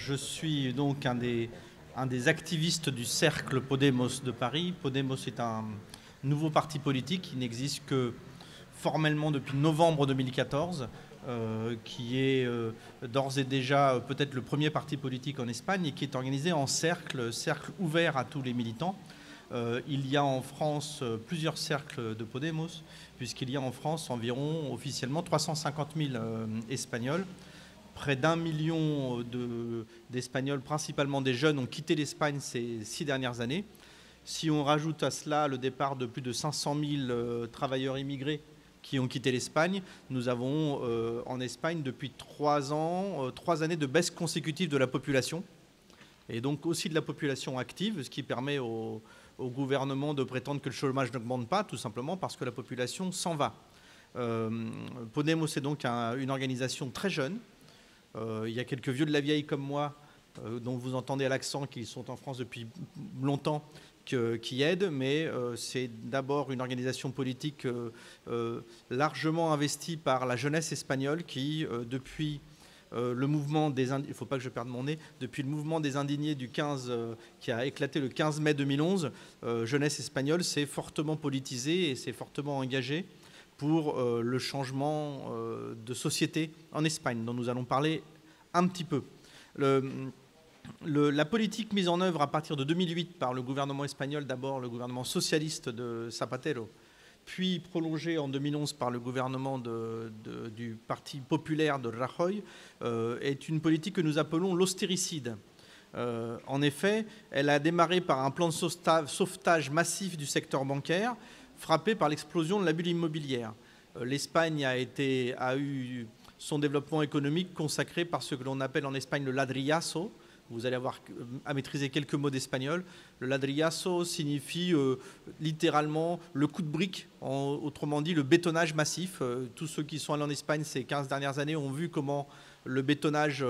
je suis donc un des activistes du cercle Podemos de Paris. Podemos est un nouveau parti politique qui n'existe que formellement depuis novembre 2014, qui est d'ores et déjà peut-être le premier parti politique en Espagne et qui est organisé en cercle ouvert à tous les militants. Il y a en France plusieurs cercles de Podemos, puisqu'il y a en France environ officiellement 350 000 Espagnols. Près d'1 million d'Espagnols, principalement des jeunes, ont quitté l'Espagne ces 6 dernières années. Si on rajoute à cela le départ de plus de 500 000 travailleurs immigrés qui ont quitté l'Espagne, nous avons en Espagne depuis 3 ans, 3 années de baisse consécutive de la population, et donc aussi de la population active, ce qui permet au gouvernement de prétendre que le chômage n'augmente pas, tout simplement parce que la population s'en va. Podemos est donc une organisation très jeune. Il y a quelques vieux de la vieille comme moi, dont vous entendez à l'accent, qui sont en France depuis longtemps, qui aident, mais c'est d'abord une organisation politique largement investie par la jeunesse espagnole qui, depuis le mouvement des il faut pas que je perde mon nez, depuis le mouvement des indignés du 15, qui a éclaté le 15 mai 2011, jeunesse espagnole s'est fortement politisée et s'est fortement engagée pour le changement de société en Espagne, dont nous allons parler un petit peu. La politique mise en œuvre à partir de 2008 par le gouvernement espagnol, d'abord le gouvernement socialiste de Zapatero, puis prolongée en 2011 par le gouvernement du Parti populaire de Rajoy, est une politique que nous appelons l'austéricide. En effet, elle a démarré par un plan de sauvetage massif du secteur bancaire, frappé par l'explosion de la bulle immobilière. L'Espagne a eu son développement économique consacré par ce que l'on appelle en Espagne le ladrillazo. Vous allez avoir à maîtriser quelques mots d'espagnol. Le ladrillazo signifie littéralement le coup de brique, autrement dit le bétonnage massif. Tous ceux qui sont allés en Espagne ces 15 dernières années ont vu comment le bétonnage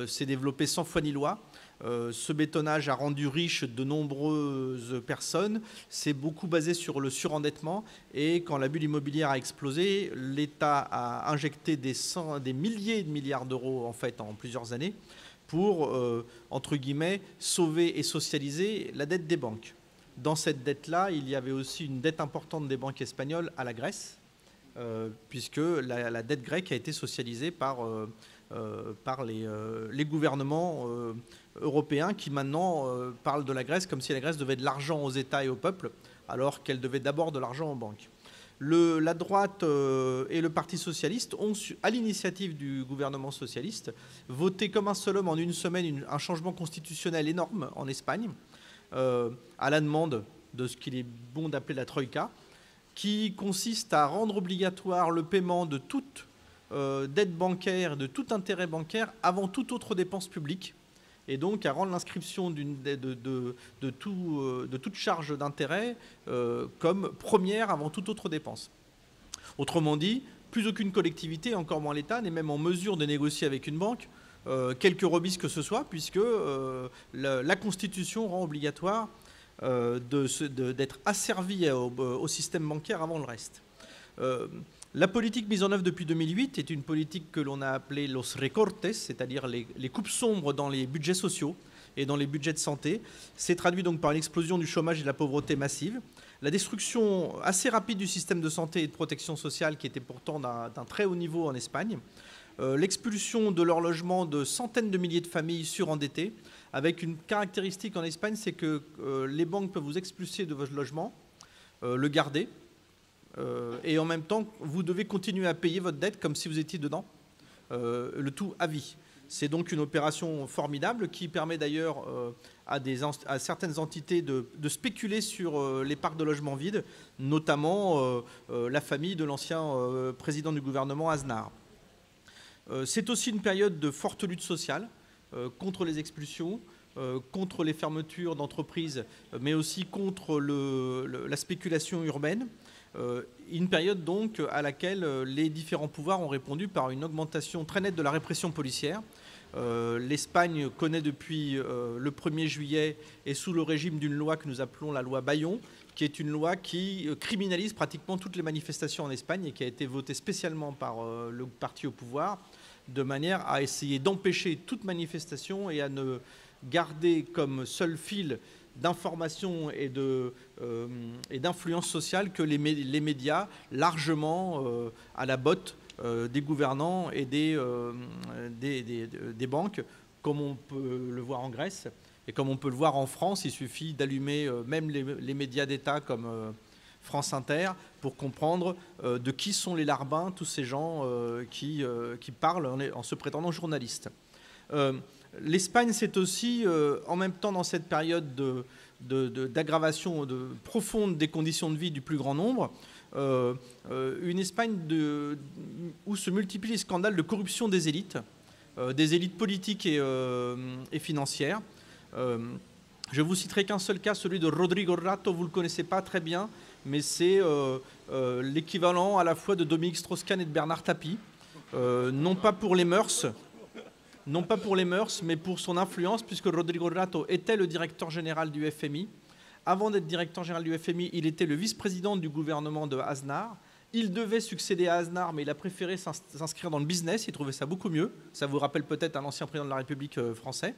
s'est développé sans foi ni loi. Ce bétonnage a rendu riche de nombreuses personnes. C'est beaucoup basé sur le surendettement. Et quand la bulle immobilière a explosé, l'État a injecté des milliers de milliards d'euros en fait en plusieurs années pour, entre guillemets, sauver et socialiser la dette des banques. Dans cette dette-là, il y avait aussi une dette importante des banques espagnoles à la Grèce, puisque la dette grecque a été socialisée par les gouvernements européens qui maintenant parlent de la Grèce comme si la Grèce devait de l'argent aux États et aux peuples, alors qu'elle devait d'abord de l'argent aux banques. La droite et le Parti socialiste ont, à l'initiative du gouvernement socialiste, voté comme un seul homme en une semaine un changement constitutionnel énorme en Espagne, à la demande de ce qu'il est bon d'appeler la Troïka, qui consiste à rendre obligatoire le paiement de toute dette bancaire, de tout intérêt bancaire avant toute autre dépense publique, et donc à rendre l'inscription de toute charge d'intérêt comme première avant toute autre dépense. Autrement dit, plus aucune collectivité, encore moins l'État, n'est même en mesure de négocier avec une banque quelque remise que ce soit, puisque la Constitution rend obligatoire d'être asservi au système bancaire avant le reste. La politique mise en œuvre depuis 2008 est une politique que l'on a appelée los recortes, c'est-à-dire les coupes sombres dans les budgets sociaux et dans les budgets de santé. C'est traduit donc par l'explosion du chômage et de la pauvreté massive, la destruction assez rapide du système de santé et de protection sociale qui était pourtant d'un très haut niveau en Espagne, l'expulsion de leur logement de centaines de milliers de familles surendettées, avec une caractéristique en Espagne, c'est que les banques peuvent vous expulser de votre logement, le garder, et en même temps, vous devez continuer à payer votre dette comme si vous étiez dedans, le tout à vie. C'est donc une opération formidable qui permet d'ailleurs à certaines entités de spéculer sur les parcs de logements vides, notamment la famille de l'ancien président du gouvernement Aznar. C'est aussi une période de forte lutte sociale contre les expulsions, contre les fermetures d'entreprises, mais aussi contre la spéculation urbaine. Une période donc à laquelle les différents pouvoirs ont répondu par une augmentation très nette de la répression policière. L'Espagne connaît depuis le 1er juillet et sous le régime d'une loi que nous appelons la loi Bayon, qui est une loi qui criminalise pratiquement toutes les manifestations en Espagne et qui a été votée spécialement par le parti au pouvoir. de manière à essayer d'empêcher toute manifestation et à ne garder comme seul fil d'information et d'influence sociale que les médias largement à la botte des gouvernants et des banques, comme on peut le voir en Grèce et comme on peut le voir en France. Il suffit d'allumer même les médias d'État comme France Inter pour comprendre de qui sont les larbins, tous ces gens qui parlent en se prétendant journalistes. L'Espagne, c'est aussi, en même temps, dans cette période d'aggravation profonde des conditions de vie du plus grand nombre, une Espagne où se multiplient les scandales de corruption des élites politiques et financières. Je vous citerai qu'un seul cas, celui de Rodrigo Rato. Vous ne le connaissez pas très bien, mais c'est l'équivalent à la fois de Dominique Strauss-Kahn et de Bernard Tapie, non pas pour les mœurs, mais pour son influence, puisque Rodrigo Rato était le directeur général du FMI. Avant d'être directeur général du FMI, il était le vice-président du gouvernement de Aznar. Il devait succéder à Aznar, mais il a préféré s'inscrire dans le business. Il trouvait ça beaucoup mieux. Ça vous rappelle peut-être un ancien président de la République français,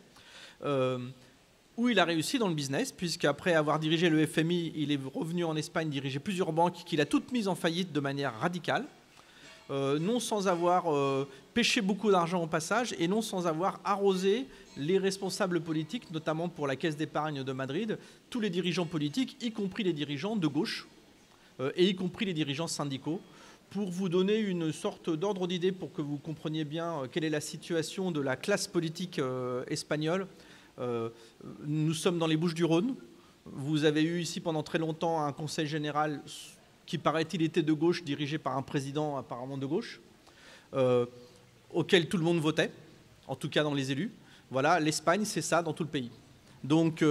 où il a réussi dans le business, puisqu'après avoir dirigé le FMI, il est revenu en Espagne diriger plusieurs banques qu'il a toutes mises en faillite de manière radicale. Non sans avoir pêché beaucoup d'argent au passage et non sans avoir arrosé les responsables politiques, notamment pour la Caisse d'épargne de Madrid, tous les dirigeants politiques, y compris les dirigeants de gauche et y compris les dirigeants syndicaux, pour vous donner une sorte d'ordre d'idée pour que vous compreniez bien quelle est la situation de la classe politique espagnole. Nous sommes dans les Bouches-du-Rhône. Vous avez eu ici pendant très longtemps un conseil général qui, paraît-il, était de gauche, dirigé par un président apparemment de gauche, auquel tout le monde votait, en tout cas dans les élus. Voilà, l'Espagne, c'est ça dans tout le pays. Donc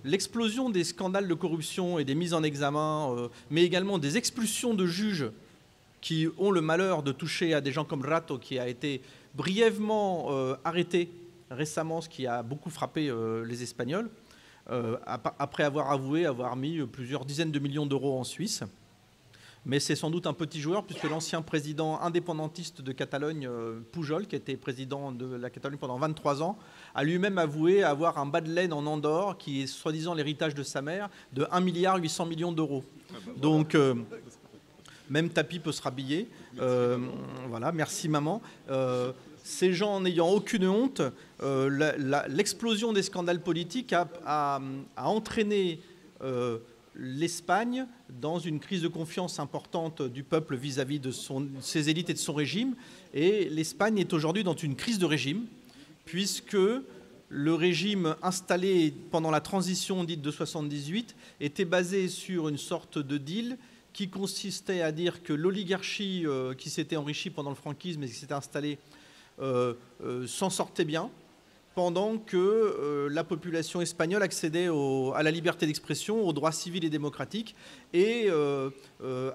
l'explosion des scandales de corruption et des mises en examen, mais également des expulsions de juges qui ont le malheur de toucher à des gens comme Rato, qui a été brièvement arrêté récemment, ce qui a beaucoup frappé les Espagnols, après avoir avoué avoir mis plusieurs dizaines de millions d'euros en Suisse. Mais c'est sans doute un petit joueur, puisque l'ancien président indépendantiste de Catalogne, Pujol, qui était président de la Catalogne pendant 23 ans, a lui-même avoué avoir un bas de laine en Andorre, qui est soi-disant l'héritage de sa mère, de 1,8 milliard d'euros. Donc, même Tapi peut se rhabiller. Voilà, merci maman. Ces gens n'ayant aucune honte, l'explosion des scandales politiques a entraîné l'Espagne dans une crise de confiance importante du peuple vis-à-vis de ses élites et de son régime. Et l'Espagne est aujourd'hui dans une crise de régime, puisque le régime installé pendant la transition dite de 78 était basé sur une sorte de deal qui consistait à dire que l'oligarchie qui s'était enrichie pendant le franquisme et qui s'était installée s'en sortait bien, pendant que la population espagnole accédait à la liberté d'expression, aux droits civils et démocratiques, et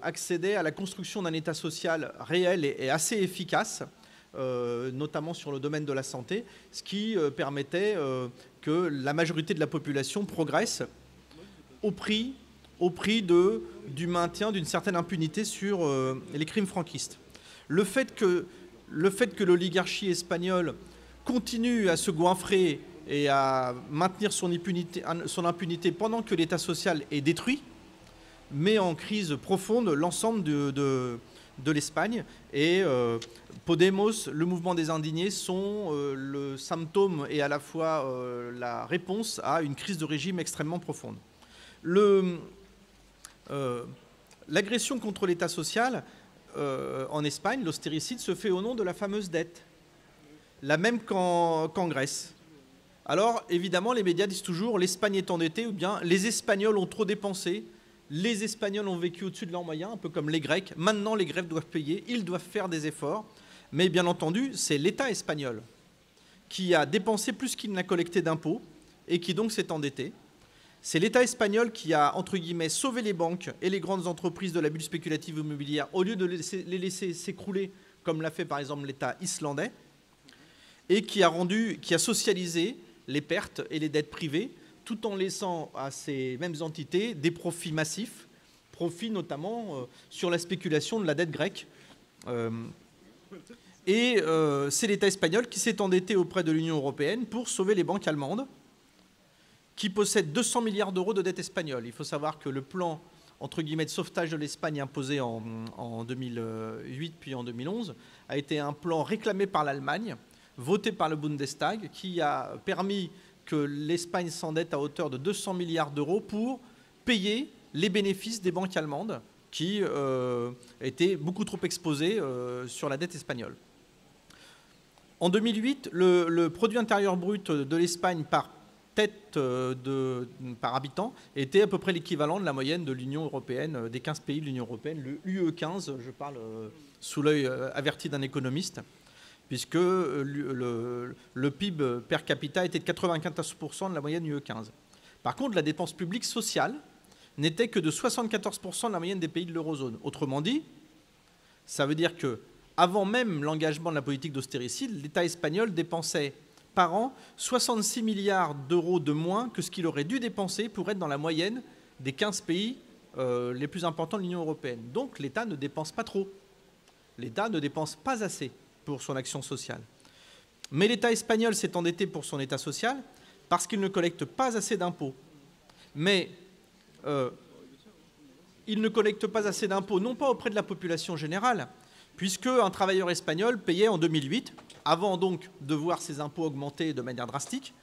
accédait à la construction d'un État social réel et assez efficace, notamment sur le domaine de la santé, ce qui permettait que la majorité de la population progresse au prix du maintien d'une certaine impunité sur les crimes franquistes. Le fait que l'oligarchie espagnole continue à se goinfrer et à maintenir son impunité pendant que l'État social est détruit, met en crise profonde l'ensemble de l'Espagne. Et Podemos, le mouvement des indignés, sont le symptôme et à la fois la réponse à une crise de régime extrêmement profonde. L'agression contre l'État social en Espagne, l'austéricide, se fait au nom de la fameuse dette, la même qu'en Grèce. Alors, évidemment, les médias disent toujours « l'Espagne est endettée » ou bien « les Espagnols ont trop dépensé », « les Espagnols ont vécu au-dessus de leurs moyens », un peu comme les Grecs. Maintenant, les Grecs doivent payer, ils doivent faire des efforts. Mais bien entendu, c'est l'État espagnol qui a dépensé plus qu'il n'a collecté d'impôts et qui donc s'est endetté. C'est l'État espagnol qui a, entre guillemets, sauvé les banques et les grandes entreprises de la bulle spéculative immobilière au lieu de les laisser s'écrouler, comme l'a fait par exemple l'État islandais, et qui a socialisé les pertes et les dettes privées, tout en laissant à ces mêmes entités des profits massifs, profits notamment sur la spéculation de la dette grecque. Et c'est l'État espagnol qui s'est endetté auprès de l'Union européenne pour sauver les banques allemandes, qui possèdent 200 milliards d'euros de dette espagnole. Il faut savoir que le plan, entre guillemets, de sauvetage de l'Espagne imposé en 2008 puis en 2011 a été un plan réclamé par l'Allemagne, voté par le Bundestag, qui a permis que l'Espagne s'endette à hauteur de 200 milliards d'euros pour payer les bénéfices des banques allemandes qui étaient beaucoup trop exposées sur la dette espagnole. En 2008, le produit intérieur brut de l'Espagne par tête par habitant était à peu près l'équivalent de la moyenne de l'Union européenne, des 15 pays de l'Union européenne, le UE 15, je parle sous l'œil averti d'un économiste, puisque le PIB per capita était de 95% de la moyenne UE 15. Par contre, la dépense publique sociale n'était que de 74% de la moyenne des pays de l'eurozone. Autrement dit, ça veut dire que avant même l'engagement de la politique d'austéricide, l'État espagnol dépensait par an 66 milliards d'euros de moins que ce qu'il aurait dû dépenser pour être dans la moyenne des 15 pays les plus importants de l'Union européenne. Donc l'État ne dépense pas trop. L'État ne dépense pas assez pour son action sociale. Mais l'État espagnol s'est endetté pour son État social parce qu'il ne collecte pas assez d'impôts. Mais il ne collecte pas assez d'impôts, non pas auprès de la population générale, puisque un travailleur espagnol payait en 2008, avant donc de voir ses impôts augmenter de manière drastique,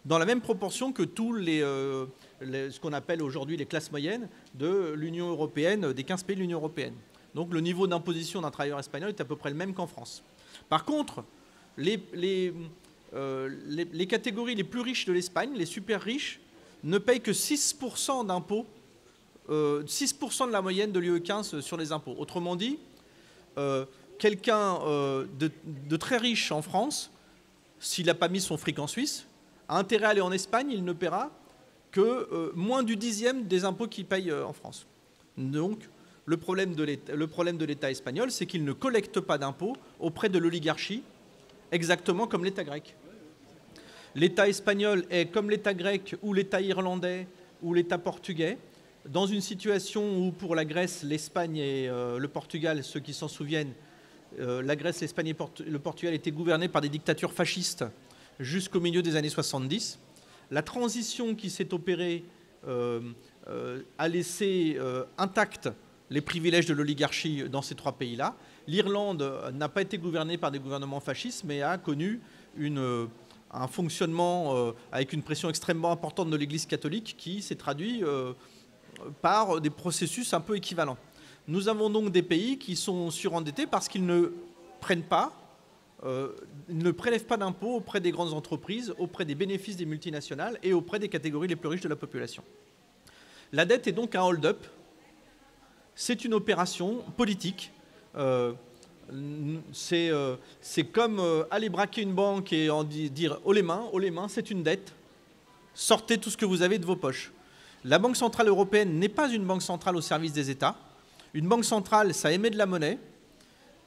dans la même proportion que tous ce qu'on appelle aujourd'hui les classes moyennes de l'Union européenne, des 15 pays de l'Union européenne. Donc le niveau d'imposition d'un travailleur espagnol est à peu près le même qu'en France. Par contre, les catégories les plus riches de l'Espagne, les super riches, ne payent que 6% d'impôts, 6% de la moyenne de l'UE 15 sur les impôts. Autrement dit, quelqu'un de très riche en France, s'il n'a pas mis son fric en Suisse, a intérêt à aller en Espagne, il ne paiera que moins du 10e des impôts qu'il paye en France. Donc, le problème de l'État espagnol, c'est qu'il ne collecte pas d'impôts auprès de l'oligarchie, exactement comme l'État grec. L'État espagnol est comme l'État grec ou l'État irlandais ou l'État portugais, dans une situation où pour la Grèce, l'Espagne et le Portugal, ceux qui s'en souviennent, la Grèce, l'Espagne et le Portugal étaient gouvernés par des dictatures fascistes jusqu'au milieu des années 70. La transition qui s'est opérée a laissé intacts les privilèges de l'oligarchie dans ces trois pays-là. L'Irlande n'a pas été gouvernée par des gouvernements fascistes, mais a connu un fonctionnement avec une pression extrêmement importante de l'Église catholique qui s'est traduit par des processus un peu équivalents. Nous avons donc des pays qui sont surendettés parce qu'ils ne prennent pas, ne prélèvent pas d'impôts auprès des grandes entreprises, auprès des bénéfices des multinationales et auprès des catégories les plus riches de la population. La dette est donc un hold-up. C'est une opération politique. C'est comme aller braquer une banque et en dire haut les mains, c'est une dette. Sortez tout ce que vous avez de vos poches. La Banque centrale européenne n'est pas une banque centrale au service des États. Une banque centrale, ça émet de la monnaie.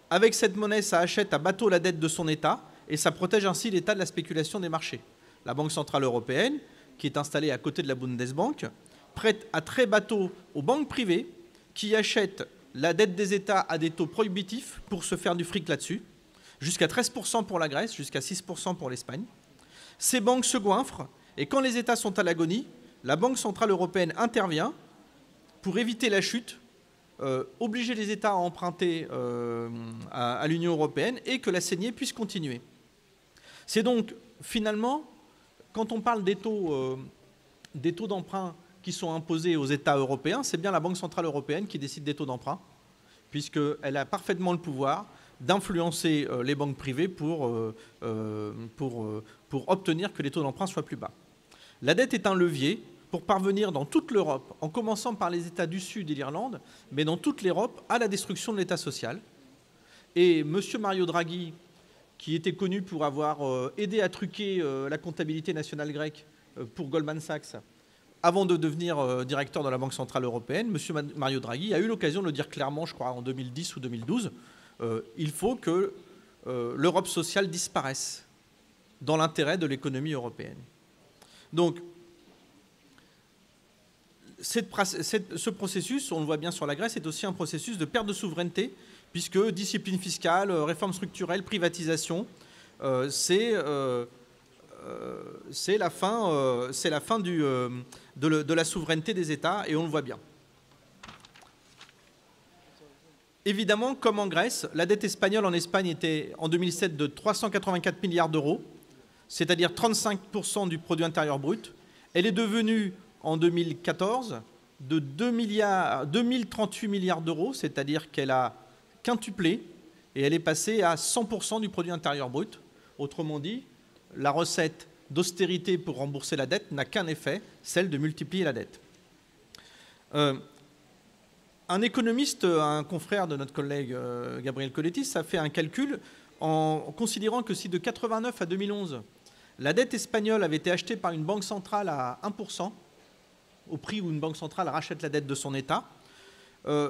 Avec cette monnaie, ça achète à bateau la dette de son État et ça protège ainsi l'État de la spéculation des marchés. La Banque centrale européenne, qui est installée à côté de la Bundesbank, prête à très bateau aux banques privées qui achètent la dette des États à des taux prohibitifs pour se faire du fric là-dessus, jusqu'à 13% pour la Grèce, jusqu'à 6% pour l'Espagne. Ces banques se goinfrent et quand les États sont à l'agonie, la Banque centrale européenne intervient pour éviter la chute, obliger les États à emprunter à l'Union européenne et que la saignée puisse continuer. C'est donc finalement, quand on parle des taux d'emprunt qui sont imposés aux États européens, c'est bien la Banque centrale européenne qui décide des taux d'emprunt, puisqu'elle a parfaitement le pouvoir d'influencer les banques privées pour obtenir que les taux d'emprunt soient plus bas. La dette est un levier pour parvenir dans toute l'Europe, en commençant par les États du Sud et l'Irlande, mais dans toute l'Europe, à la destruction de l'État social. Et M. Mario Draghi, qui était connu pour avoir aidé à truquer la comptabilité nationale grecque pour Goldman Sachs, avant de devenir directeur de la Banque centrale européenne, M. Mario Draghi a eu l'occasion de le dire clairement, je crois, en 2010 ou 2012, il faut que l'Europe sociale disparaisse dans l'intérêt de l'économie européenne. Donc, ce processus, on le voit bien sur la Grèce, est aussi un processus de perte de souveraineté puisque discipline fiscale, réforme structurelle, privatisation, c'est la fin, de la souveraineté des États, et on le voit bien. Évidemment, comme en Grèce, la dette espagnole en Espagne était en 2007 de 384 milliards d'euros, c'est-à-dire 35% du produit intérieur brut. Elle est devenue en 2014 de 2038 milliards d'euros, c'est-à-dire qu'elle a quintuplé et elle est passée à 100% du produit intérieur brut. Autrement dit, la recette d'austérité pour rembourser la dette n'a qu'un effet, celle de multiplier la dette. Un économiste, un confrère de notre collègue Gabriel Collettis, a fait un calcul en considérant que si de 89 à 2011, la dette espagnole avait été achetée par une banque centrale à 1%, au prix où une banque centrale rachète la dette de son État,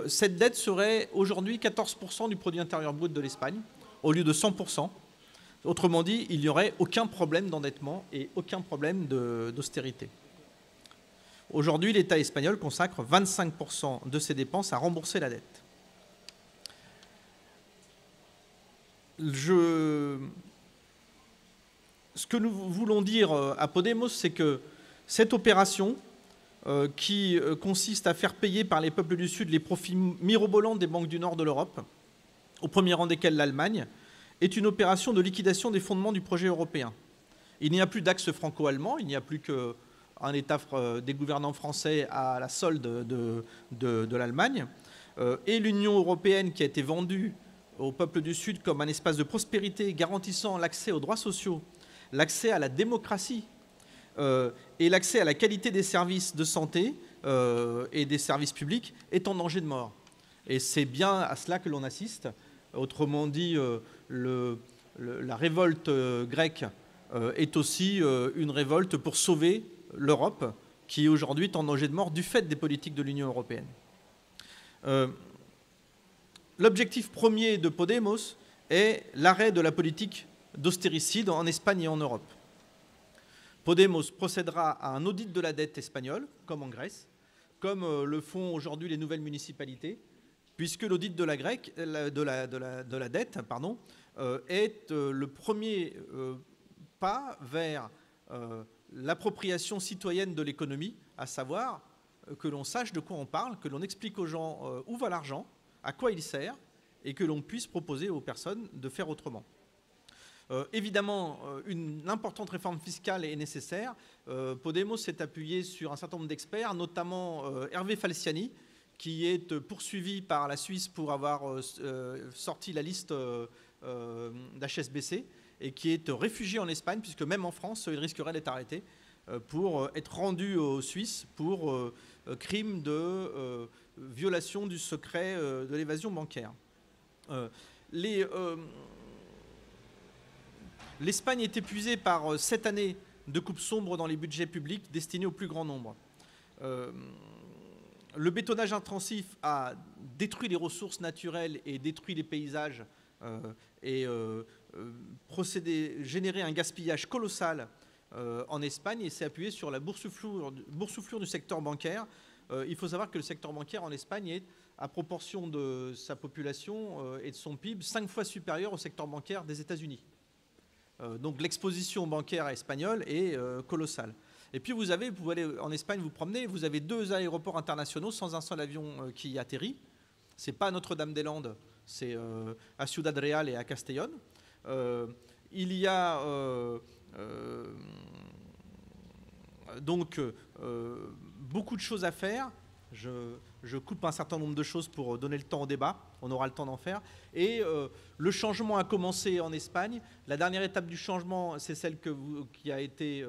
cette dette serait aujourd'hui 14% du produit intérieur brut de l'Espagne, au lieu de 100%. Autrement dit, il n'y aurait aucun problème d'endettement et aucun problème d'austérité. Aujourd'hui, l'État espagnol consacre 25% de ses dépenses à rembourser la dette. Ce que nous voulons dire à Podemos, c'est que cette opération qui consiste à faire payer par les peuples du Sud les profits mirobolants des banques du Nord de l'Europe, au premier rang desquelles l'Allemagne, est une opération de liquidation des fondements du projet européen. Il n'y a plus d'axe franco-allemand, il n'y a plus qu'un État des gouvernants français à la solde de l'Allemagne, et l'Union européenne qui a été vendue au peuple du Sud comme un espace de prospérité garantissant l'accès aux droits sociaux, l'accès à la démocratie et l'accès à la qualité des services de santé et des services publics est en danger de mort. Et c'est bien à cela que l'on assiste. Autrement dit, la révolte grecque est aussi une révolte pour sauver l'Europe, qui aujourd'hui est en danger de mort du fait des politiques de l'Union européenne. L'objectif premier de Podemos est l'arrêt de la politique d'austéricide en Espagne et en Europe. Podemos procédera à un audit de la dette espagnole, comme en Grèce, comme le font aujourd'hui les nouvelles municipalités, puisque l'audit de la dette est le premier pas vers l'appropriation citoyenne de l'économie, à savoir que l'on sache de quoi on parle, que l'on explique aux gens où va l'argent, à quoi il sert, et que l'on puisse proposer aux personnes de faire autrement. Évidemment, une importante réforme fiscale est nécessaire. Podemos s'est appuyé sur un certain nombre d'experts, notamment Hervé Falciani, qui est poursuivi par la Suisse pour avoir sorti la liste d'HSBC et qui est réfugié en Espagne, puisque même en France, il risquerait d'être arrêté pour être rendu aux Suisses pour crime de violation du secret de l'évasion bancaire. L'Espagne est épuisée par 7 années de coupes sombres dans les budgets publics destinés au plus grand nombre. Le bétonnage intensif a détruit les ressources naturelles et détruit les paysages et généré un gaspillage colossal en Espagne, et s'est appuyé sur la boursouflure du secteur bancaire. Il faut savoir que le secteur bancaire en Espagne est, à proportion de sa population et de son PIB, 5 fois supérieur au secteur bancaire des États-Unis. Donc l'exposition bancaire espagnole est colossale. Et puis vous allez en Espagne vous promener, vous avez 2 aéroports internationaux sans un seul avion qui y atterrit. Ce n'est pas à Notre-Dame-des-Landes, c'est à Ciudad Real et à Castellón. Il y a donc beaucoup de choses à faire. Je coupe un certain nombre de choses pour donner le temps au débat. On aura le temps d'en faire. Et le changement a commencé en Espagne. La dernière étape du changement, c'est celle qui a été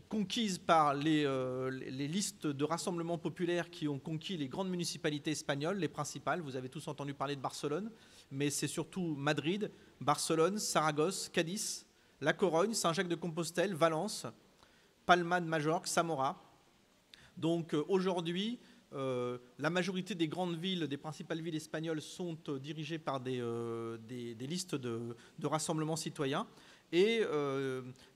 conquise par les listes de rassemblements populaires qui ont conquis les grandes municipalités espagnoles, les principales. Vous avez tous entendu parler de Barcelone, mais c'est surtout Madrid, Barcelone, Saragosse, Cadiz, La Corogne, Saint-Jacques-de-Compostelle, Valence, Palma de Majorque, Samora. Donc aujourd'hui, la majorité des grandes villes, des principales villes espagnoles sont dirigées par des listes de rassemblements citoyens. Et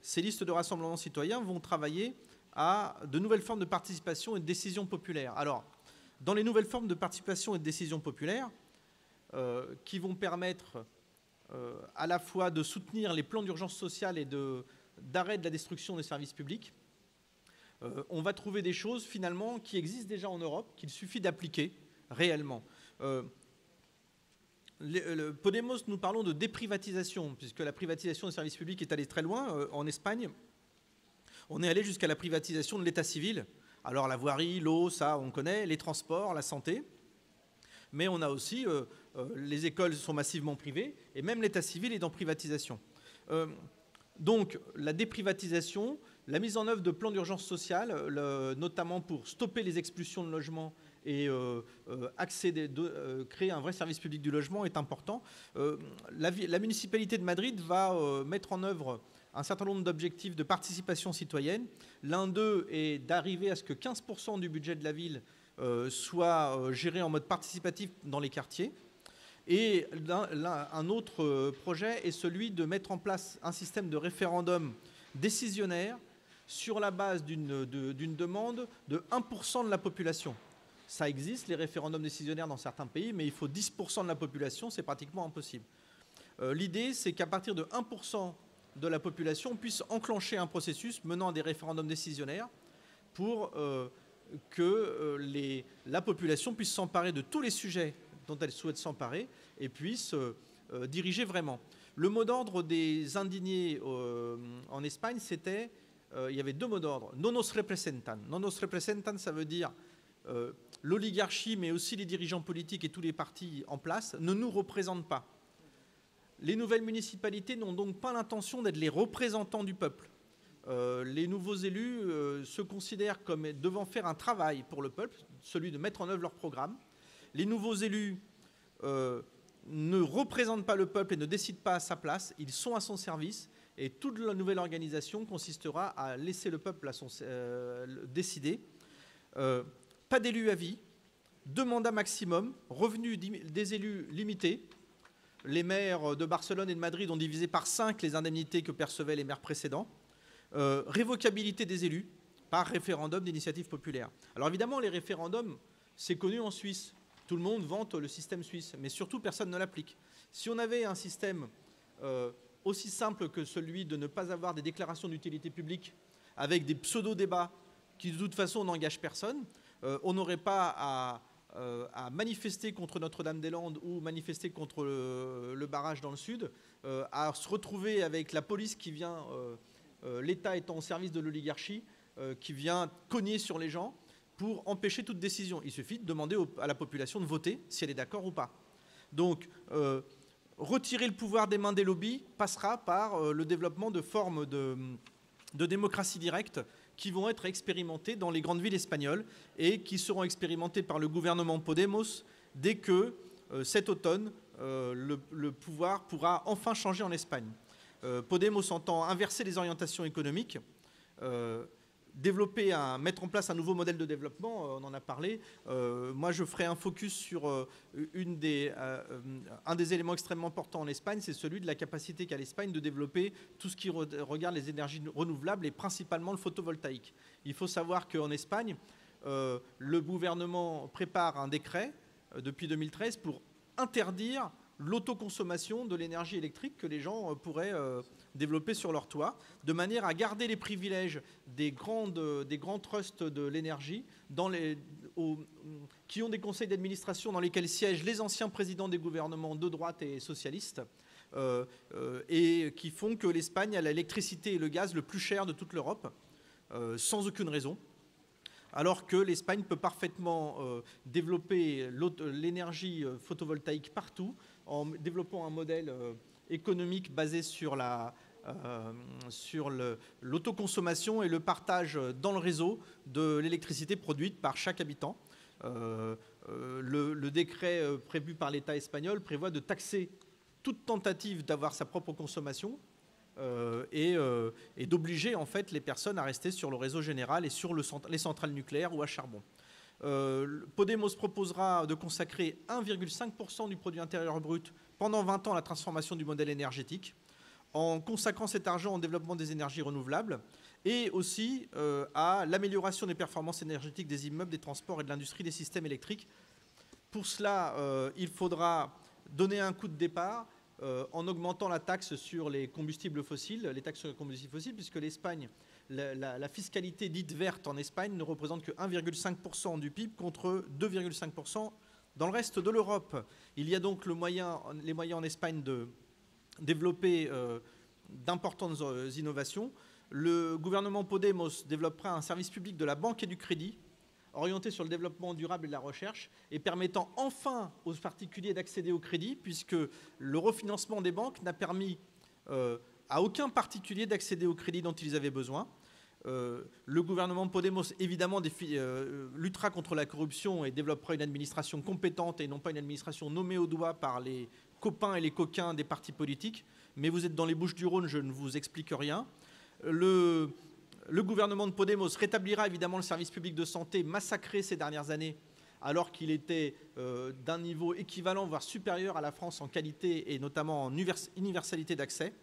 ces listes de rassemblements citoyens vont travailler à de nouvelles formes de participation et de décision populaire. Alors, dans les nouvelles formes de participation et de décision populaire, qui vont permettre à la fois de soutenir les plans d'urgence sociale et d'arrêt de la destruction des services publics. On va trouver des choses finalement qui existent déjà en Europe, qu'il suffit d'appliquer réellement. Podemos, nous parlons de déprivatisation, puisque la privatisation des services publics est allée très loin. En Espagne, on est allé jusqu'à la privatisation de l'état civil. Alors la voirie, l'eau, ça on connaît, les transports, la santé. Mais on a aussi, les écoles sont massivement privées, et même l'état civil est en privatisation. Donc la déprivatisation, la mise en œuvre de plans d'urgence sociale, notamment pour stopper les expulsions de logements et créer un vrai service public du logement est important. La municipalité de Madrid va mettre en œuvre un certain nombre d'objectifs de participation citoyenne. L'un d'eux est d'arriver à ce que 15% du budget de la ville soit géré en mode participatif dans les quartiers. Et un autre projet est celui de mettre en place un système de référendum décisionnaire sur la base d'une demande de 1% de la population. Ça existe, les référendums décisionnaires dans certains pays, mais il faut 10% de la population, c'est pratiquement impossible. L'idée, c'est qu'à partir de 1% de la population, on puisse enclencher un processus menant à des référendums décisionnaires pour que la population puisse s'emparer de tous les sujets dont elle souhaite s'emparer et puisse diriger vraiment. Le mot d'ordre des indignés en Espagne, c'était, il y avait deux mots d'ordre. No nos representan. No nos representan, ça veut dire l'oligarchie, mais aussi les dirigeants politiques et tous les partis en place, ne nous représentent pas. Les nouvelles municipalités n'ont donc pas l'intention d'être les représentants du peuple. Les nouveaux élus se considèrent comme devant faire un travail pour le peuple, celui de mettre en œuvre leur programme. Les nouveaux élus ne représentent pas le peuple et ne décident pas à sa place, ils sont à son service et toute la nouvelle organisation consistera à laisser le peuple décider. Pas d'élus à vie, 2 mandats maximum, revenus des élus limités. Les maires de Barcelone et de Madrid ont divisé par 5 les indemnités que percevaient les maires précédents. Révocabilité des élus par référendum d'initiative populaire. Alors évidemment, les référendums, c'est connu en Suisse. Tout le monde vante le système suisse, mais surtout personne ne l'applique. Si on avait un système aussi simple que celui de ne pas avoir des déclarations d'utilité publique avec des pseudo-débats qui de toute façon n'engagent personne, on n'aurait pas à manifester contre Notre-Dame-des-Landes ou manifester contre le barrage dans le sud, à se retrouver avec la police qui vient, l'État étant au service de l'oligarchie, qui vient cogner sur les gens pour empêcher toute décision. Il suffit de demander à la population de voter si elle est d'accord ou pas. Donc, retirer le pouvoir des mains des lobbies passera par le développement de formes de démocratie directe qui vont être expérimentées dans les grandes villes espagnoles et qui seront expérimentées par le gouvernement Podemos dès que cet automne, le pouvoir pourra enfin changer en Espagne. Podemos entend inverser les orientations économiques, mettre en place un nouveau modèle de développement, on en a parlé. Moi, je ferai un focus sur un des éléments extrêmement importants en Espagne, c'est celui de la capacité qu'a l'Espagne de développer tout ce qui regarde les énergies renouvelables et principalement le photovoltaïque. Il faut savoir qu'en Espagne, le gouvernement prépare un décret depuis 2013 pour interdire l'autoconsommation de l'énergie électrique que les gens pourraient développer sur leur toit, de manière à garder les privilèges des grands trusts de l'énergie qui ont des conseils d'administration dans lesquels siègent les anciens présidents des gouvernements de droite et socialistes et qui font que l'Espagne a l'électricité et le gaz le plus cher de toute l'Europe, sans aucune raison. Alors que l'Espagne peut parfaitement développer l'énergie photovoltaïque partout en développant un modèle économique basé sur l'autoconsommation et le partage dans le réseau de l'électricité produite par chaque habitant. Le décret prévu par l'État espagnol prévoit de taxer toute tentative d'avoir sa propre consommation et d'obliger en fait les personnes à rester sur le réseau général et sur les centrales nucléaires ou à charbon. Podemos proposera de consacrer 1,5% du produit intérieur brut pendant 20 ans à la transformation du modèle énergétique, en consacrant cet argent au développement des énergies renouvelables et aussi à l'amélioration des performances énergétiques des immeubles, des transports et de l'industrie des systèmes électriques. Pour cela, il faudra donner un coup de départ en augmentant la taxe sur les combustibles fossiles, puisque l'Espagne, la fiscalité dite verte en Espagne ne représente que 1,5% du PIB contre 2,5% dans le reste de l'Europe. Il y a donc les moyens en Espagne de développer d'importantes innovations. Le gouvernement Podemos développera un service public de la banque et du crédit, orienté sur le développement durable et la recherche, et permettant enfin aux particuliers d'accéder au crédit, puisque le refinancement des banques n'a permis à aucun particulier d'accéder au crédit dont ils avaient besoin. Le gouvernement Podemos, évidemment, luttera contre la corruption et développera une administration compétente et non pas une administration nommée au doigt par les copains et les coquins des partis politiques. Mais vous êtes dans les Bouches-du-Rhône, je ne vous explique rien. Le gouvernement de Podemos rétablira évidemment le service public de santé massacré ces dernières années, alors qu'il était d'un niveau équivalent, voire supérieur à la France en qualité et notamment en universalité d'accès.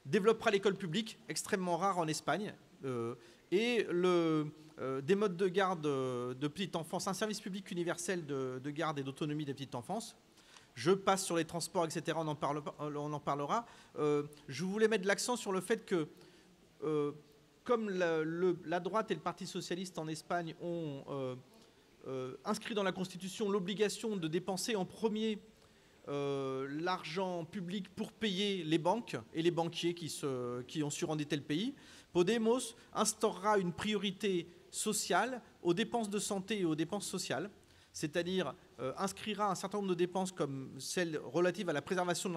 Développera l'école publique, extrêmement rare en Espagne, et des modes de garde de petite enfance, un service public universel de garde et d'autonomie des petites enfances. Je passe sur les transports, etc., on en parlera. Je voulais mettre l'accent sur le fait que, comme la droite et le Parti socialiste en Espagne ont inscrit dans la Constitution l'obligation de dépenser en premier l'argent public pour payer les banques et les banquiers qui ont surendetté le pays, Podemos instaurera une priorité sociale aux dépenses de santé et aux dépenses sociales, c'est-à-dire inscrira un certain nombre de dépenses comme celles relatives à la préservation de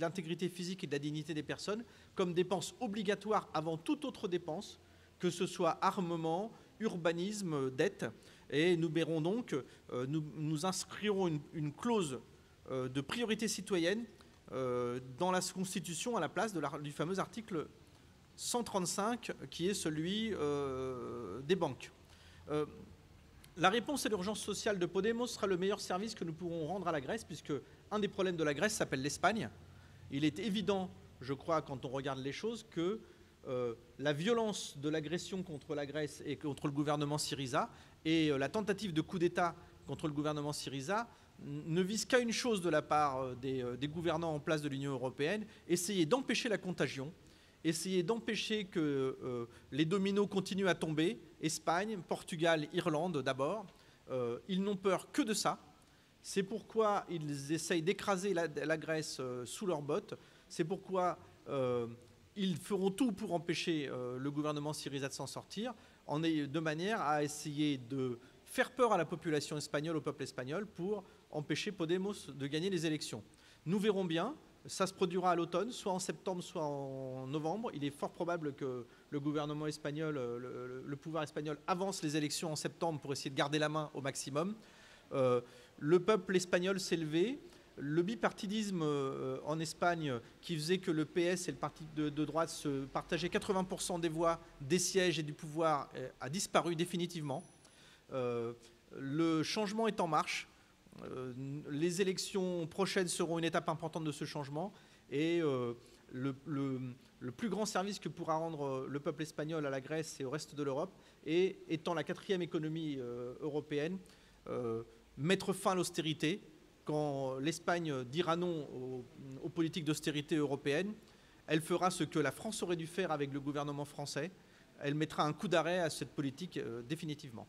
l'intégrité physique et de la dignité des personnes comme dépenses obligatoires avant toute autre dépense, que ce soit armement, urbanisme, dette. Et nous verrons donc, nous inscrirons une clause de priorité citoyenne dans la Constitution à la place du fameux article 135 qui est celui des banques. La réponse à l'urgence sociale de Podemos sera le meilleur service que nous pourrons rendre à la Grèce, puisque un des problèmes de la Grèce s'appelle l'Espagne. Il est évident, je crois, quand on regarde les choses, que la violence de l'agression contre la Grèce et contre le gouvernement Syriza et la tentative de coup d'État contre le gouvernement Syriza ne vise qu'à une chose de la part des gouvernants en place de l'Union européenne, essayer d'empêcher la contagion, essayer d'empêcher que les dominos continuent à tomber, Espagne, Portugal, Irlande d'abord. Ils n'ont peur que de ça. C'est pourquoi ils essayent d'écraser la Grèce sous leurs bottes. C'est pourquoi ils feront tout pour empêcher le gouvernement Syriza de s'en sortir, de manière à essayer de faire peur à la population espagnole, au peuple espagnol, pour empêcher Podemos de gagner les élections. Nous verrons bien. Ça se produira à l'automne, soit en septembre, soit en novembre. Il est fort probable que le gouvernement espagnol, le pouvoir espagnol avance les élections en septembre pour essayer de garder la main au maximum. Le peuple espagnol s'est levé. Le bipartidisme en Espagne, qui faisait que le PS et le parti de droite se partageaient 80% des voix, des sièges et du pouvoir, a disparu définitivement. Le changement est en marche. Les élections prochaines seront une étape importante de ce changement et le plus grand service que pourra rendre le peuple espagnol à la Grèce et au reste de l'Europe est, étant la quatrième économie européenne, mettre fin à l'austérité. Quand l'Espagne dira non aux politiques d'austérité européennes, elle fera ce que la France aurait dû faire avec le gouvernement français. Elle mettra un coup d'arrêt à cette politique définitivement.